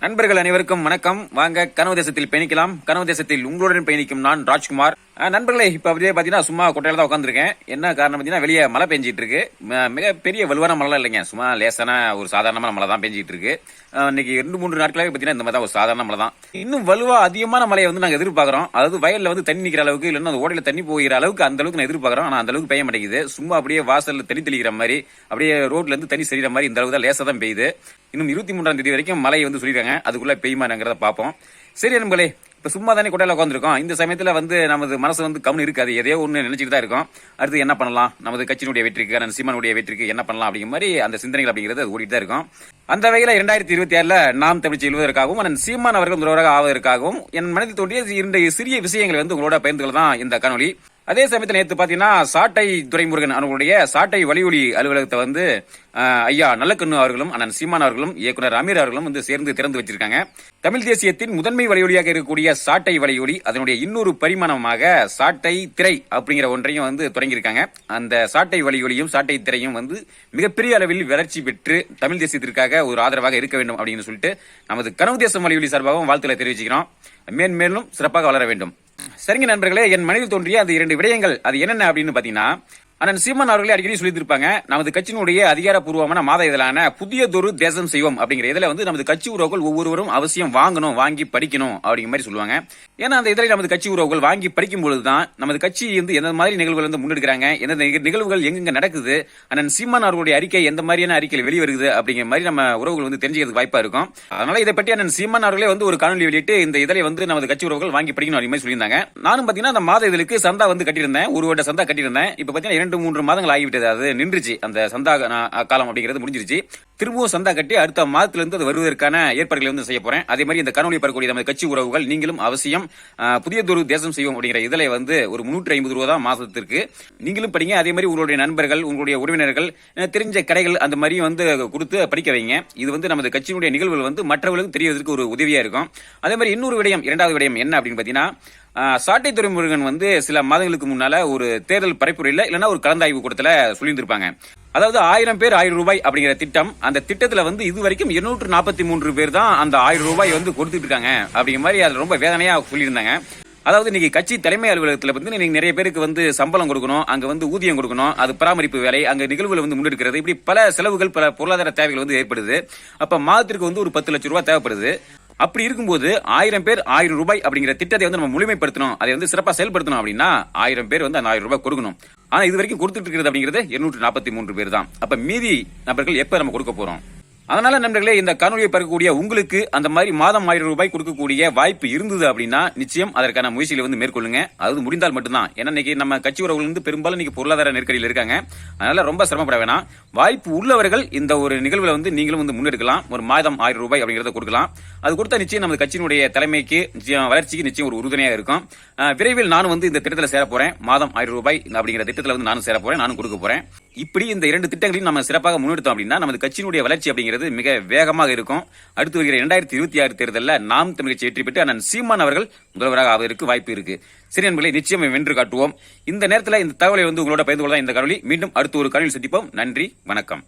நண்பர்கள் அனைவருக்கும் வணக்கம். வாங்க கனவு தேசத்தில் பயணிக்கலாம். கனவு தேசத்தில் உங்களுடன் பயணிக்கும் நான் ராஜ்குமார். நண்பர்களே, இப்ப அப்படியே பாத்தீங்கன்னா சும்மா கொட்டையில தான் உட்காந்துருக்கேன். என்ன காரணம் பாத்தீங்கன்னா, வெளியே மழை பெஞ்சிட்டு இருக்கு. மிகப்பெரிய வலுவான மழை இல்லைங்க, சும்மா லேசான ஒரு சாதாரணமான மழை தான் பெஞ்சிட்டு இருக்கு. இன்னைக்கு 2-3 நாட்களாவே பாத்தீங்கன்னா இந்த மாதிரி தான் ஒரு சாதாரண மழை தான். இன்னும் வலுவா அதிகமான மழையை வந்து நாங்க எதிர்பார்க்கிறோம். அதாவது வயல்ல வந்து தண்ணி நிக்கிற அளவுக்கு, இல்லைன்னா அந்த ஓடையில தண்ணி போகிற அளவுக்கு அந்த அளவுக்கு நான் எதிர்பார்க்கிறோம். ஆனா அந்த அளவுக்கு பெய்ய மாட்டேங்குது. சும்மா அப்படியே வாசல்ல தண்ணி தெளிக்கிற மாதிரி, அப்படியே ரோட்ல இருந்து தண்ணி சரிகிற மாதிரி இந்த அளவுக்கு தான் லேசா தான் பெய்யுது. இன்னும் 23ஆம் தேதி வரைக்கும் மழை வந்து சொல்லிருக்காங்க. அதுக்குள்ள பெய்யுமாங்கிறத பார்ப்போம். சரி நண்பர்களே, இப்ப சும்மா தானே கொட்டையில உட்காந்துருக்கோம். இந்த சமயத்துல வந்து நமது மனசு வந்து கவனம் இருக்காது, எதையோ ஒண்ணு நினைச்சிட்டு தான் இருக்கும். அடுத்து என்ன பண்ணலாம், நமது கட்சியினுடைய வெற்றிக்கு, சீமானுடைய வெற்றிக்கு என்ன பண்ணலாம் அப்படிங்கிற மாதிரி அந்த சிந்தனைகள் அப்படிங்கிறது ஓடிட்டு தான் இருக்கும். அந்த வகையில 2026 நாம் தமிழ் எழுவதற்காகவும் அண்ணன் சீமான் அவர்கள் முதல்வராக ஆவதற்காகவும் என் மனதில் தோன்றிய 2 சிறிய விஷயங்களை வந்து உங்களோட பகிர்ந்து தான் இந்த காணொலி. அதே சமயத்தில் நேற்று பாத்தீங்கன்னா சாட்டை துரைமுருகன் அவர்களுடைய சாட்டை வலியொலி அலுவலகத்தை வந்து ஐயா நல்லக்கண்ணு அவர்களும் அண்ணன் சீமான் அவர்களும் இயக்குனர் அமீர் அவர்களும் வந்து சேர்ந்து திறந்து வச்சிருக்காங்க. தமிழ் தேசியத்தின் முதன்மை வலியொலியாக இருக்கக்கூடிய சாட்டை வலியொலி அதனுடைய இன்னொரு பரிமாணமாக சாட்டை திரை அப்படிங்கிற ஒன்றையும் வந்து தொடங்கியிருக்காங்க. அந்த சாட்டை வலியொலியும் சாட்டை திரையும் வந்து மிகப்பெரிய அளவில் வளர்ச்சி பெற்று தமிழ் தேசியத்திற்காக ஒரு ஆதரவாக இருக்க வேண்டும் அப்படின்னு சொல்லிட்டு நமது கனவு தேசம் வலியொலி சார்பாகவும் வாழ்த்துக்களை தெரிவிச்சுக்கிறோம். மேன்மேலும் சிறப்பாக வளர வேண்டும். சரிங்க நண்பர்களே, என் மனதில் தோன்றிய அந்த 2 விடயங்கள் அது என்னென்ன அப்படின்னு பாத்தீங்கன்னா, அண்ணன் சீமான் அவர்களே அடிக்கடி சொல்லியிருப்பாங்க, நமது கட்சியினுடைய அதிகாரப்பூர்வமான மாத இதழான புதியதொரு தேசம் செய்வோம் அப்படிங்கிற இதுல வந்து நமது கட்சி உறவுகள் ஒவ்வொருவரும் அவசியம் வாங்கணும், வாங்கி படிக்கணும் அப்படிங்கிற மாதிரி சொல்லுவாங்க. ஏன்னா அந்த இதழை நமது கட்சி உறவுகள் வாங்கி படிக்கும் பொழுதுதான் நமது கட்சி வந்து எந்த மாதிரி நிகழ்வுகள் வந்து முன்னெடுக்கிறாங்க, எந்த நிகழ்வுகள் எங்கெங்க நடக்குது, அண்ணன் சீமான் அவர்களுடைய அறிக்கை எந்த மாதிரியான அறிக்கைகள் வெளிவருது அப்படிங்கிற மாதிரி நம்ம உறவுகள் வந்து தெரிஞ்சுக்கிறதுக்கு வாய்ப்பா இருக்கும். அதனால இதை பற்றி அண்ணன் சீமான் அவர்களே வந்து ஒரு காணொலி வெளியிட்டு இந்த இதழை வந்து நமது கட்சி உறவுகள் வாங்கி படிக்கணும் அப்படிங்கிற மாதிரி சொல்லியிருந்தாங்க. நானும் பாத்தீங்கன்னா அந்த மாத இதழுக்கு சந்தா வந்து கட்டியிருந்தேன், ஒரு வருட சந்தா கட்டியிருந்தேன். இப்ப பாத்தீங்கன்னா 2-3 மாதங்கள் ஆகிவிட்டது, அது நின்றுச்சு, அந்த சந்தா காலம் அப்படிங்கிறது முடிஞ்சிருச்சு. திரும்பவும் சந்தா கட்டி அடுத்த மாதத்திலிருந்து அது வருவதற்கான ஏற்பாடுகளை வந்து செய்ய போறேன். அதே மாதிரி இந்த காணொலி பார்க்கக்கூடிய நம்ம கட்சி உறவுகள் நீங்களும் அவசியம் புதியதொரு தேசம் செய்வோம் அப்படிங்கிற இதழை வந்து ஒரு 350 ரூபா தான் மாசத்திற்கு, நீங்களும் படிங்க. அதே மாதிரி உங்களுடைய நண்பர்கள், உங்களுடைய உறவினர்கள், தெரிஞ்ச கடைகள் அந்த மாதிரி வந்து கொடுத்து படிக்க வைங்க. இது வந்து நமது கட்சியினுடைய நிகழ்வுகள் வந்து மற்றவர்களுக்கு தெரியவதற்கு ஒரு உதவியா இருக்கும். அதே மாதிரி இன்னொரு விடயம், 2வது விடயம் என்ன அப்படின்னு பாத்தீங்கன்னா, சாட்டை துரைமுருகன் வந்து சில மாதங்களுக்கு முன்னால ஒரு தேர்தல் பரப்புரையில இல்லைன்னா ஒரு கலந்தாய்வு கூட்டத்துல சொல்லியிருந்திருப்பாங்க. அதாவது 1000 பேர் 1000 ரூபாய் அப்படிங்கிற திட்டம், அந்த திட்டத்துல வந்து இதுவரைக்கும் 243 பேர் தான் அந்த 1000 ரூபாய் வந்து கொடுத்துட்டு இருக்காங்க அப்படிங்கிற மாதிரி அது ரொம்ப வேதனையா சொல்லியிருந்தாங்க. அதாவது இன்னைக்கு கட்சி தலைமை அலுவலகத்துல வந்து நீங்க நிறைய பேருக்கு வந்து சம்பளம் கொடுக்கணும், அங்க வந்து ஊதியம் கொடுக்கணும், அது பராமரிப்பு வேலை, அங்க நிகழ்வுகளை வந்து முன்னெடுக்கிறது, இப்படி பல செலவுகள், பல பொருளாதார தேவைகள் வந்து ஏற்படுது. அப்ப மாதத்திற்கு வந்து ஒரு 10 லட்சம் ரூபாய் தேவைப்படுது. அப்படி இருக்கும்போது 1000 பேர் 1000 ரூபாய் அப்படிங்கிற திட்டத்தை வந்து நம்ம முழுமைப்படுத்தணும், அதை வந்து சிறப்பா செயல்படுத்தணும் அப்படின்னா 1000 பேர் வந்து அந்த 1000 ரூபாய் கொடுக்கணும். ஆனா இது வரைக்கும் கொடுத்துட்டு இருக்கிறது அப்படிங்கிறது 243 பேர் தான். அப்ப மீதி நபர்கள் எப்ப நம்ம கொடுக்க போறோம்? அதனால நண்பர்களே, இந்த காணொலியை பார்க்கக்கூடிய உங்களுக்கு அந்த மாதிரி மாதம் 1000 ரூபாய் கொடுக்கக்கூடிய வாய்ப்பு இருந்தது அப்படின்னா நிச்சயம் அதற்கான முயற்சிகளை வந்து மேற்கொள்ளுங்க. அது முடிந்தால் மட்டும்தான். ஏன்னா இன்னைக்கு நம்ம கட்சி உறவுகள் வந்து பெரும்பாலும் இன்னைக்கு பொருளாதார நெருக்கடியில் இருக்காங்க. அதனால ரொம்ப சிரமப்பட வேணாம். வாய்ப்பு உள்ளவர்கள் இந்த ஒரு நிகழ்வுல வந்து நீங்களும் வந்து முன்னெடுக்கலாம். ஒரு மாதம் 1000 ரூபாய் அப்படிங்கறத கொடுக்கலாம். அது கொடுத்தா நிச்சயம் நம்ம கட்சியினுடைய தலைமைக்கு, வளர்ச்சிக்கு நிச்சயம் ஒரு உறுதுணையா இருக்கும். விரைவில் நானும் வந்து இந்த திட்டத்தில் சேர போறேன். மாதம் 1000 ரூபாய் அப்படிங்கிற திட்டத்தில் வந்து நானும் சேர போறேன், நானும் கொடுக்க போறேன். இப்படி இந்த 2 திட்டங்களையும் நம்ம சிறப்பாக முன்னெடுத்தோம் அப்படின்னா நமது கட்சியினுடைய வளர்ச்சி அப்படிங்கிறது மிக வேகமாக இருக்கும். அடுத்து வருகிற 2026 தேர்தலில் நாம் தமிழ் கட்சி வெற்றி பெற்று அண்ணன் சீமான் அவர்கள் முதல்வராக ஆவதற்கு வாய்ப்பு இருக்கு. சரி நண்பர்களே, நிச்சயம் வென்று காட்டுவோம். இந்த நேரத்தில் இந்த தகவலை வந்து உங்களோட பகிர்ந்து கொள்ளலாம் இந்த காணொலி. மீண்டும் அடுத்து ஒரு காணொலி சந்திப்போம். நன்றி, வணக்கம்.